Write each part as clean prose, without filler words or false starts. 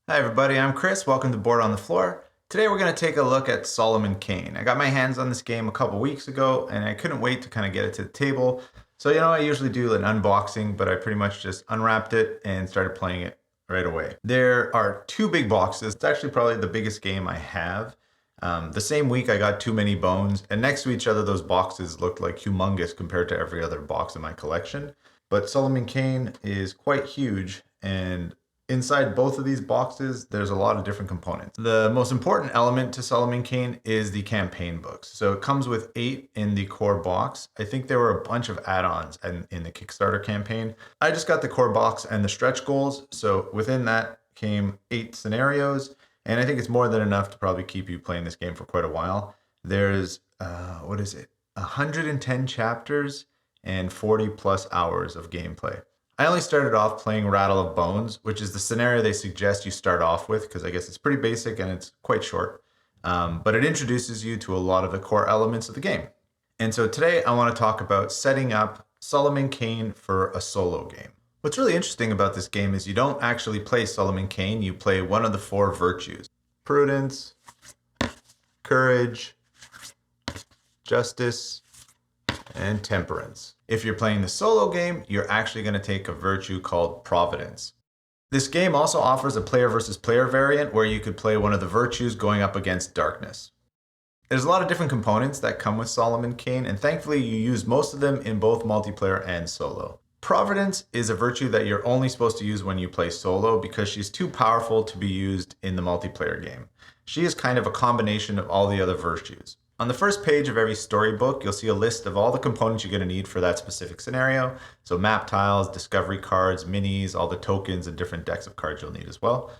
Hi everybody, I'm Chris. Welcome to Board on the Floor. Today we're going to take a look at Solomon Kane. I got my hands on this game a couple weeks ago and I couldn't wait to kind of get it to the table. So I usually do an unboxing, but I pretty much just unwrapped it and started playing it right away. There are two big boxes. It's actually probably the biggest game I have. The same week I got Too Many Bones, and next to each other those boxes looked like humongous compared to every other box in my collection. But Solomon Kane is quite huge, and inside both of these boxes, there's a lot of different components. The most important element to Solomon Kane is the campaign books. So it comes with 8 in the core box. I think there were a bunch of add-ons in the Kickstarter campaign. I just got the core box and the stretch goals. So within that came 8 scenarios. And I think it's more than enough to probably keep you playing this game for quite a while. There's, 110 chapters and 40 plus hours of gameplay. I only started off playing Rattle of Bones, which is the scenario they suggest you start off with, because I guess it's pretty basic and it's quite short. But it introduces you to a lot of the core elements of the game. And so today I want to talk about setting up Solomon Kane for a solo game. What's really interesting about this game is you don't actually play Solomon Kane, you play one of the 4 virtues. Prudence, courage, justice, and temperance. If you're playing the solo game, you're actually going to take a virtue called Providence. This game also offers a player versus player variant where you could play one of the virtues going up against darkness. There's a lot of different components that come with Solomon Kane, and thankfully you use most of them in both multiplayer and solo. Providence is a virtue that you're only supposed to use when you play solo because she's too powerful to be used in the multiplayer game. She is kind of a combination of all the other virtues. On the first page of every storybook, you'll see a list of all the components you're going to need for that specific scenario. So map tiles, discovery cards, minis, all the tokens, and different decks of cards you'll need as well.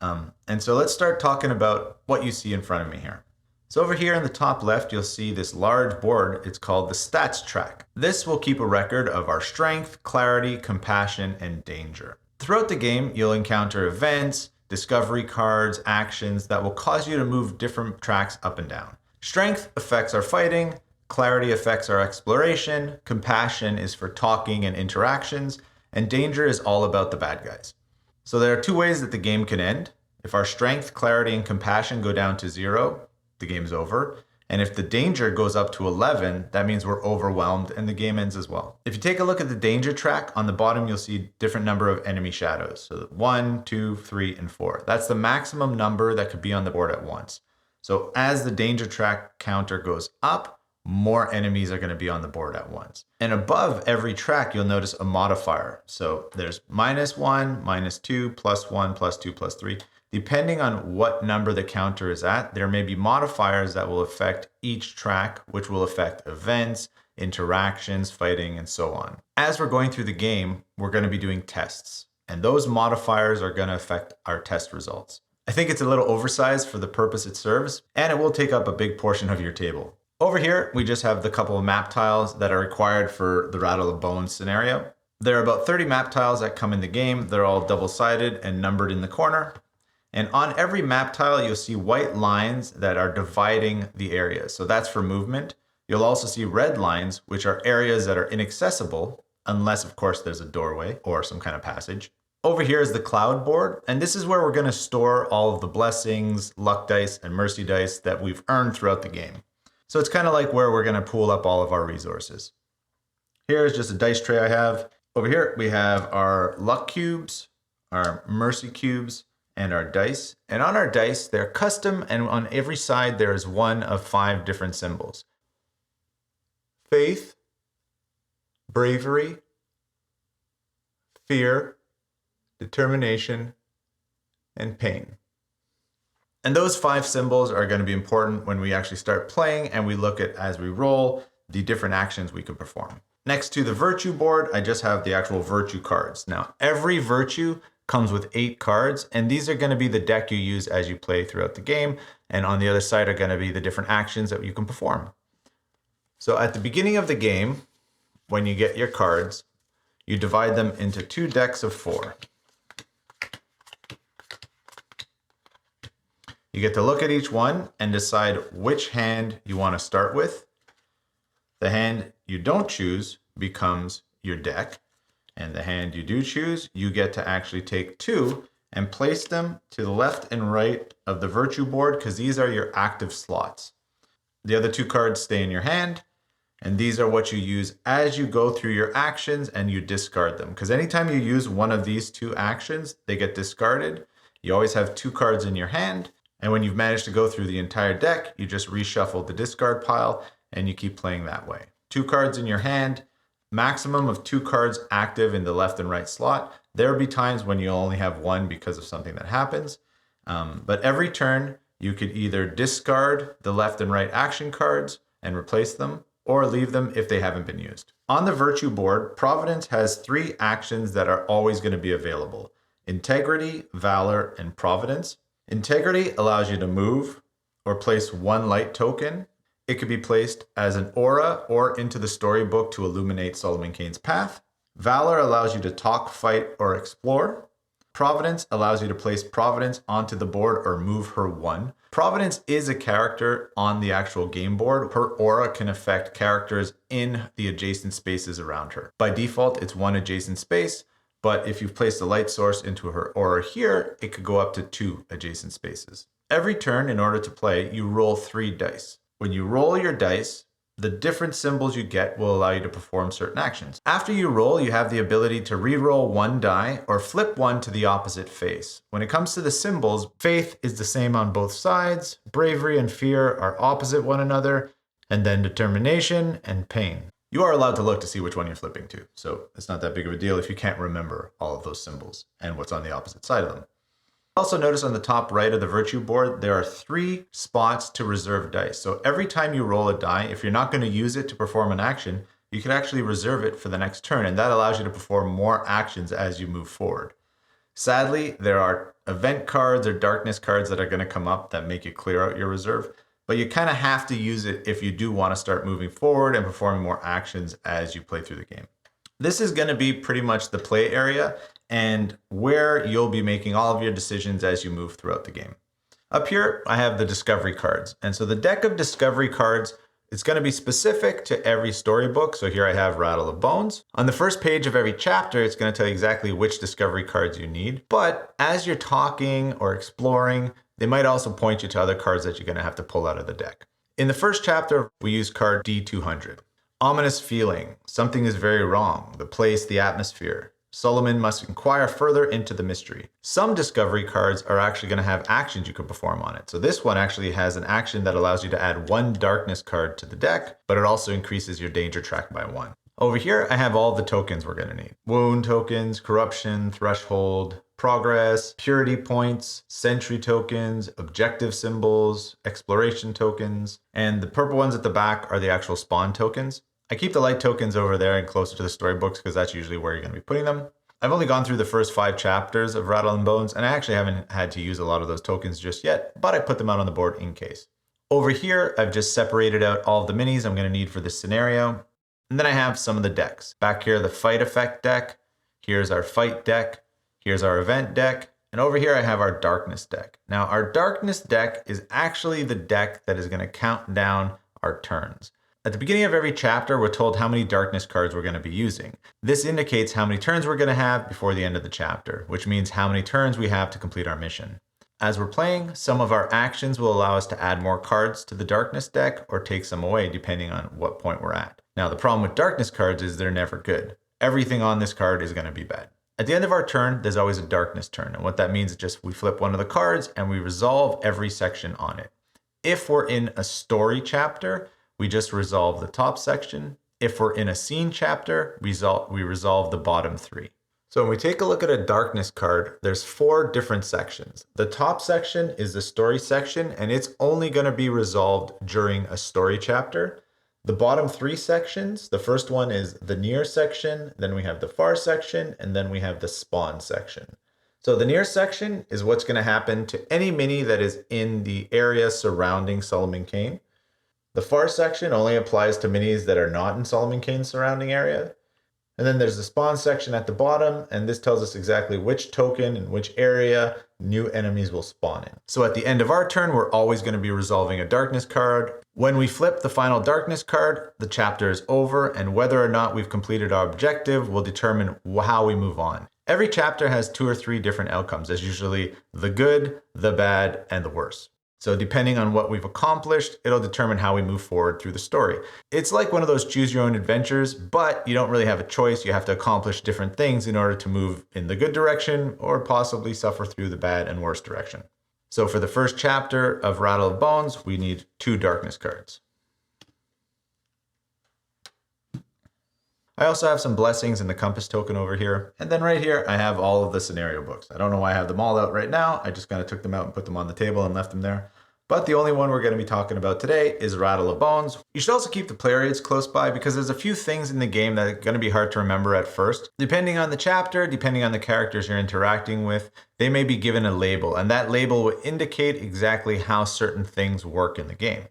And so let's start talking about what you see in front of me here. So over here in the top left, you'll see this large board. It's called the stats track. This will keep a record of our strength, clarity, compassion, and danger. Throughout the game, you'll encounter events, discovery cards, actions that will cause you to move different tracks up and down. Strength affects our fighting, clarity affects our exploration, compassion is for talking and interactions, and danger is all about the bad guys. So there are 2 ways that the game can end. If our strength, clarity, and compassion go down to 0, the game's over. And if the danger goes up to 11, that means we're overwhelmed and the game ends as well. If you take a look at the danger track, on the bottom you'll see different number of enemy shadows. So 1, 2, 3, and 4. That's the maximum number that could be on the board at once. So as the danger track counter goes up, more enemies are going to be on the board at once. And above every track, you'll notice a modifier. So there's -1, -2, +1, +2, +3. Depending on what number the counter is at, there may be modifiers that will affect each track, which will affect events, interactions, fighting, and so on. As we're going through the game, we're going to be doing tests, and those modifiers are going to affect our test results. I think it's a little oversized for the purpose it serves, and it will take up a big portion of your table. Over here, we just have the couple of map tiles that are required for the Rattle of Bones scenario. There are about 30 map tiles that come in the game. They're all double-sided and numbered in the corner. And on every map tile, you'll see white lines that are dividing the areas. So that's for movement. You'll also see red lines, which are areas that are inaccessible, unless, of course, there's a doorway or some kind of passage. Over here is the cloud board, and this is where we're going to store all of the blessings, luck dice, and mercy dice that we've earned throughout the game. So it's kind of like where we're going to pool up all of our resources. Here's just a dice tray I have. Over here, we have our luck cubes, our mercy cubes, and our dice. And on our dice, they're custom, and on every side, there is one of 5 different symbols. Faith, bravery, fear, determination, and pain. And those 5 symbols are going to be important when we actually start playing and we look at, as we roll, the different actions we can perform. Next to the virtue board, I just have the actual virtue cards. Now, every virtue comes with 8 cards, and these are going to be the deck you use as you play throughout the game. And on the other side are going to be the different actions that you can perform. So at the beginning of the game, when you get your cards, you divide them into 2 decks of 4. You get to look at each one and decide which hand you want to start with. The hand you don't choose becomes your deck, and the hand you do choose, you get to actually take 2 and place them to the left and right of the virtue board because these are your active slots. The other 2 cards stay in your hand, and these are what you use as you go through your actions and you discard them. Because anytime you use one of these 2 actions, they get discarded. You always have 2 cards in your hand, and when you've managed to go through the entire deck, you just reshuffle the discard pile and you keep playing that way. 2 cards in your hand, maximum of 2 cards active in the left and right slot. There will be times when you only have 1 because of something that happens. But every turn, you could either discard the left and right action cards and replace them, or leave them if they haven't been used. On the virtue board, Providence has 3 actions that are always going to be available: Integrity, Valor, and Providence. Integrity allows you to move or place 1 light token. It could be placed as an aura or into the storybook to illuminate Solomon Kane's path. Valor allows you to talk, fight, or explore. Providence allows you to place Providence onto the board or move her 1. Providence is a character on the actual game board. Her aura can affect characters in the adjacent spaces around her. By default, it's 1 adjacent space, but if you've placed a light source into her aura here, it could go up to 2 adjacent spaces. Every turn, in order to play, you roll 3 dice. When you roll your dice, the different symbols you get will allow you to perform certain actions. After you roll, you have the ability to re-roll 1 die or flip 1 to the opposite face. When it comes to the symbols, faith is the same on both sides, bravery and fear are opposite one another, and then determination and pain. You are allowed to look to see which one you're flipping to, so it's not that big of a deal if you can't remember all of those symbols and what's on the opposite side of them. Also notice on the top right of the virtue board, there are 3 spots to reserve dice. So every time you roll a die, if you're not going to use it to perform an action, you can actually reserve it for the next turn, and that allows you to perform more actions as you move forward. Sadly, there are event cards or darkness cards that are going to come up that make you clear out your reserve, but you kind of have to use it if you do want to start moving forward and performing more actions as you play through the game. This is going to be pretty much the play area and where you'll be making all of your decisions as you move throughout the game. Up here, I have the discovery cards. And so the deck of discovery cards, it's going to be specific to every storybook. So here I have Rattle of Bones. On the first page of every chapter, it's going to tell you exactly which discovery cards you need. But as you're talking or exploring, they might also point you to other cards that you're going to have to pull out of the deck. In the first chapter, we use card D200. Ominous feeling. Something is very wrong. The place, the atmosphere. Solomon must inquire further into the mystery. Some discovery cards are actually going to have actions you could perform on it. So this one actually has an action that allows you to add 1 darkness card to the deck, but it also increases your danger track by 1. Over here, I have all the tokens we're going to need. Wound tokens, corruption, threshold, progress, purity points, sentry tokens, objective symbols, exploration tokens, and the purple ones at the back are the actual spawn tokens. I keep the light tokens over there and closer to the storybooks because that's usually where you're going to be putting them. I've only gone through the first 5 chapters of Rattle and Bones, and I actually haven't had to use a lot of those tokens just yet, but I put them out on the board in case. Over here, I've just separated out all of the minis I'm going to need for this scenario. And then I have some of the decks. Back here, the fight effect deck. Here's our fight deck. Here's our event deck. And over here, I have our darkness deck. Now, our darkness deck is actually the deck that is going to count down our turns. At the beginning of every chapter, we're told how many darkness cards we're going to be using. This indicates how many turns we're going to have before the end of the chapter, which means how many turns we have to complete our mission. As we're playing, some of our actions will allow us to add more cards to the darkness deck or take some away depending on what point we're at. Now, the problem with darkness cards is they're never good. Everything on this card is going to be bad. At the end of our turn, there's always a darkness turn. And what that means is just we flip one of the cards and we resolve every section on it. If we're in a story chapter, we just resolve the top section. If we're in a scene chapter, we resolve the bottom 3. So when we take a look at a darkness card, there's 4 different sections. The top section is the story section, and it's only going to be resolved during a story chapter. The bottom 3 sections, the first one is the near section, then we have the far section, and then we have the spawn section. So the near section is what's going to happen to any mini that is in the area surrounding Solomon Kane. The far section only applies to minis that are not in Solomon Kane's surrounding area. And then there's the spawn section at the bottom, and this tells us exactly which token and which area new enemies will spawn in. So at the end of our turn, we're always going to be resolving a darkness card. When we flip the final darkness card, the chapter is over, and whether or not we've completed our objective will determine how we move on. Every chapter has 2 or 3 different outcomes. There's usually the good, the bad, and the worst. So depending on what we've accomplished, it'll determine how we move forward through the story. It's like one of those choose your own adventures, but you don't really have a choice. You have to accomplish different things in order to move in the good direction or possibly suffer through the bad and worst direction. So for the first chapter of Rattle of Bones, we need 2 darkness cards. I also have some blessings in the compass token over here. And then right here, I have all of the scenario books. I don't know why I have them all out right now. I just kind of took them out and put them on the table and left them there. But the only one we're going to be talking about today is Rattle of Bones. You should also keep the player aids close by because there's a few things in the game that are going to be hard to remember at first. Depending on the chapter, depending on the characters you're interacting with, they may be given a label, and that label will indicate exactly how certain things work in the game.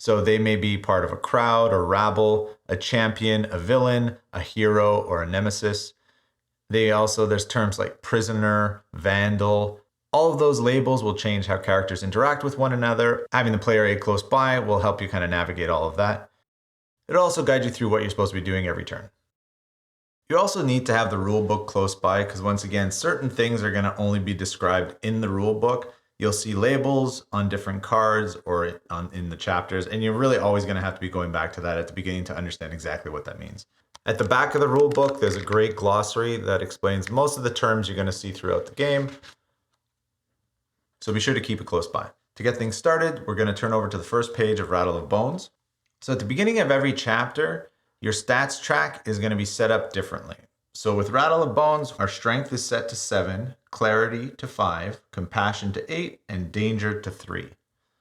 So they may be part of a crowd or rabble, a champion, a villain, a hero, or a nemesis. There's terms like prisoner, vandal. All of those labels will change how characters interact with one another. Having the player aid close by will help you kind of navigate all of that. It'll also guide you through what you're supposed to be doing every turn. You also need to have the rule book close by because once again, certain things are going to only be described in the rule book. You'll see labels on different cards or in the chapters, and you're really always going to have to be going back to that at the beginning to understand exactly what that means. At the back of the rule book, there's a great glossary that explains most of the terms you're going to see throughout the game. So be sure to keep it close by. To get things started, we're going to turn over to the first page of Rattle of Bones. So at the beginning of every chapter, your stats track is going to be set up differently. So with Rattle of Bones, our strength is set to 7, clarity to 5, compassion to 8, and danger to 3.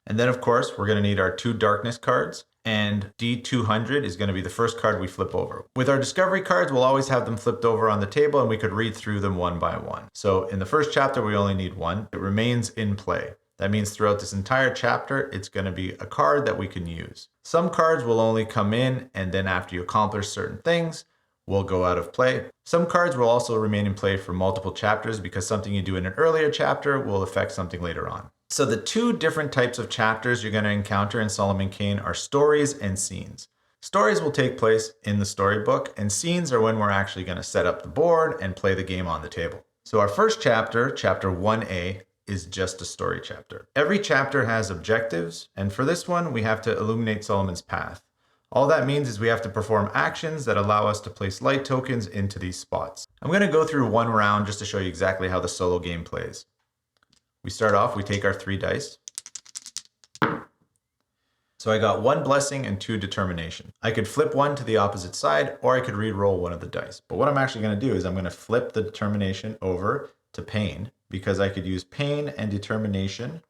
And then of course, we're going to need our 2 darkness cards, and D200 is going to be the first card we flip over. With our discovery cards, we'll always have them flipped over on the table and we could read through them one by one. So in the first chapter, we only need 1. It remains in play. That means throughout this entire chapter, it's going to be a card that we can use. Some cards will only come in, and then after you accomplish certain things, will go out of play. Some cards will also remain in play for multiple chapters because something you do in an earlier chapter will affect something later on. So the 2 different types of chapters you're going to encounter in Solomon Kane are stories and scenes. Stories will take place in the storybook, and scenes are when we're actually going to set up the board and play the game on the table. So our first chapter, chapter 1A, is just a story chapter. Every chapter has objectives, and for this one, we have to illuminate Solomon's path. All that means is we have to perform actions that allow us to place light tokens into these spots. I'm going to go through one round just to show you exactly how the solo game plays. We start off, we take our 3 dice. So I got 1 blessing and 2 determination. I could flip 1 to the opposite side, or I could re-roll one of the dice. But what I'm actually going to do is I'm going to flip the determination over to pain, because I could use pain and determination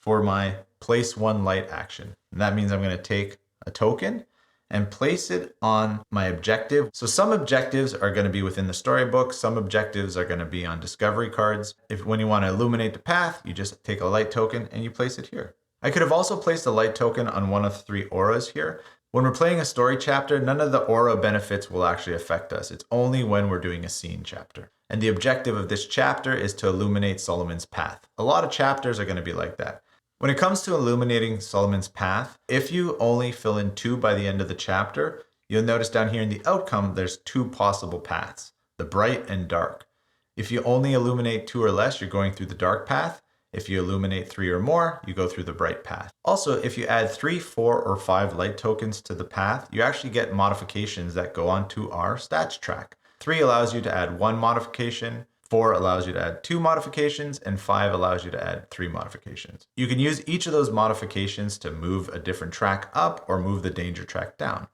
for my place 1 light action. And that means I'm going to take a token and place it on my objective. So some objectives are going to be within the storybook. Some objectives are going to be on discovery cards. When you want to illuminate the path, you just take a light token and you place it here. I could have also placed a light token on one of the 3 auras here. When we're playing a story chapter, none of the aura benefits will actually affect us. It's only when we're doing a scene chapter. And the objective of this chapter is to illuminate Solomon's path. A lot of chapters are going to be like that. When it comes to illuminating Solomon's path, if you only fill in 2 by the end of the chapter, you'll notice down here in the outcome, there's 2 possible paths, the bright and dark. If you only illuminate 2 or less, you're going through the dark path. If you illuminate 3 or more, you go through the bright path. Also, if you add 3, 4, or 5 light tokens to the path, you actually get modifications that go onto our stats track. 3 allows you to add 1 modification, 4 allows you to add 2 modifications, and 5 allows you to add 3 modifications. You can use each of those modifications to move a different track up or move the danger track down.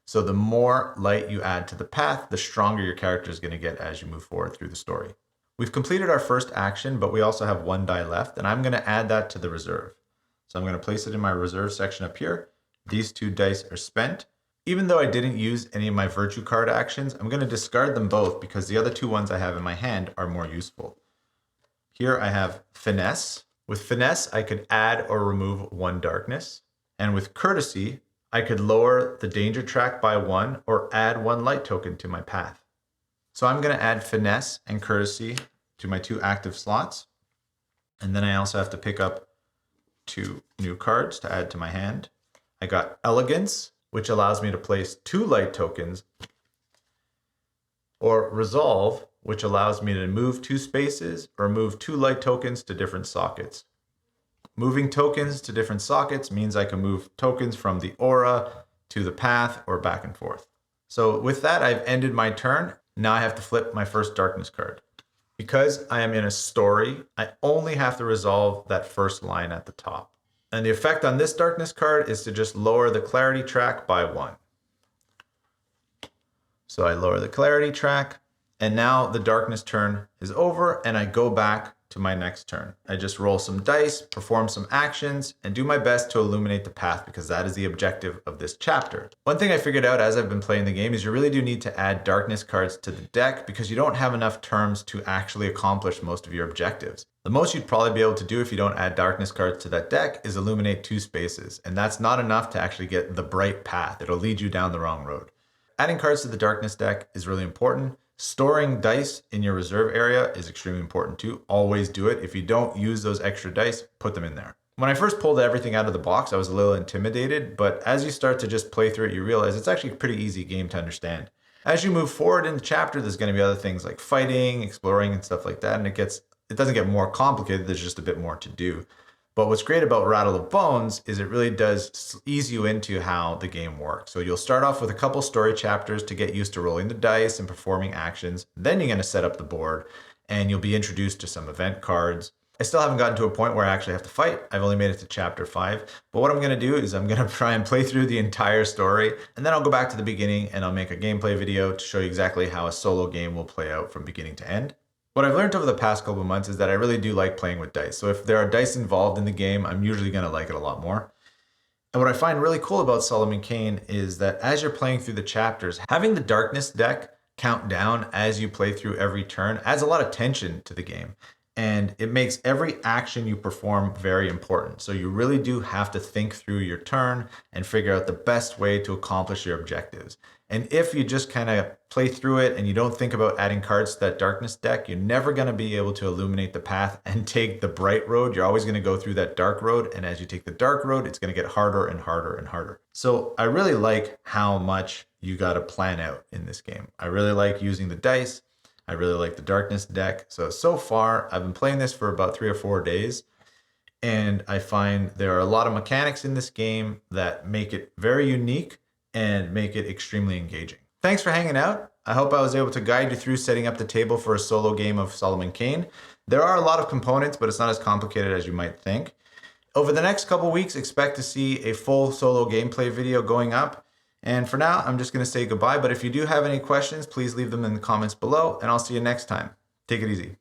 So the more light you add to the path, the stronger your character is going to get as you move forward through the story. We've completed our first action, but we also have 1 die left, and I'm going to add that to the reserve. So I'm going to place it in my reserve section up here. These 2 dice are spent. Even though I didn't use any of my virtue card actions, I'm going to discard them both because the other 2 ones I have in my hand are more useful. Here I have finesse. With finesse, I could add or remove 1 darkness. And with courtesy, I could lower the danger track by 1 or add 1 light token to my path. So I'm going to add finesse and courtesy to my 2 active slots. And then I also have to pick up 2 new cards to add to my hand. I got elegance, which allows me to place 2 light tokens, or resolve, which allows me to move 2 spaces or move 2 light tokens to different sockets. Moving tokens to different sockets means I can move tokens from the aura to the path or back and forth. So with that, I've ended my turn. Now I have to flip my first darkness card. Because I am in a story, I only have to resolve that first line at the top. And the effect on this darkness card is to just lower the clarity track by 1. So I lower the clarity track, and now the darkness turn is over, and I go back to my next turn. I just roll some dice, perform some actions, and do my best to illuminate the path because that is the objective of this chapter. One thing I figured out as I've been playing the game is you really do need to add darkness cards to the deck because you don't have enough turns to actually accomplish most of your objectives. The most you'd probably be able to do if you don't add darkness cards to that deck is illuminate 2 spaces, and that's not enough to actually get the bright path. It'll lead you down the wrong road. Adding cards to the darkness deck is really important. Storing dice in your reserve area is extremely important too. Always do it. If you don't use those extra dice, put them in there. When I first pulled everything out of the box, I was a little intimidated, but as you start to just play through it, you realize it's actually a pretty easy game to understand. As you move forward in the chapter, there's going to be other things like fighting, exploring, and stuff like that, and it doesn't get more complicated. There's just a bit more to do. But what's great about Rattle of Bones is it really does ease you into how the game works. So you'll start off with a couple story chapters to get used to rolling the dice and performing actions. Then you're going to set up the board and you'll be introduced to some event cards. I still haven't gotten to a point where I actually have to fight. I've only made it to chapter 5. But what I'm going to do is I'm going to try and play through the entire story, and then I'll go back to the beginning and I'll make a gameplay video to show you exactly how a solo game will play out from beginning to end. What I've learned over the past couple of months is that I really do like playing with dice. So if there are dice involved in the game, I'm usually going to like it a lot more. And what I find really cool about Solomon Kane is that as you're playing through the chapters, having the darkness deck count down as you play through every turn adds a lot of tension to the game. And it makes every action you perform very important. So you really do have to think through your turn and figure out the best way to accomplish your objectives. And if you just kind of play through it and you don't think about adding cards to that darkness deck, you're never going to be able to illuminate the path and take the bright road. You're always going to go through that dark road. And as you take the dark road, it's going to get harder and harder and harder. So I really like how much you got to plan out in this game. I really like using the dice. I really like the darkness deck. So far, I've been playing this for about 3 or 4 days. And I find there are a lot of mechanics in this game that make it very unique and make it extremely engaging. Thanks for hanging out. I hope I was able to guide you through setting up the table for a solo game of Solomon Kane. There are a lot of components, but it's not as complicated as you might think. Over the next couple weeks, expect to see a full solo gameplay video going up. And for now, I'm just going to say goodbye. But if you do have any questions, please leave them in the comments below, and I'll see you next time. Take it easy.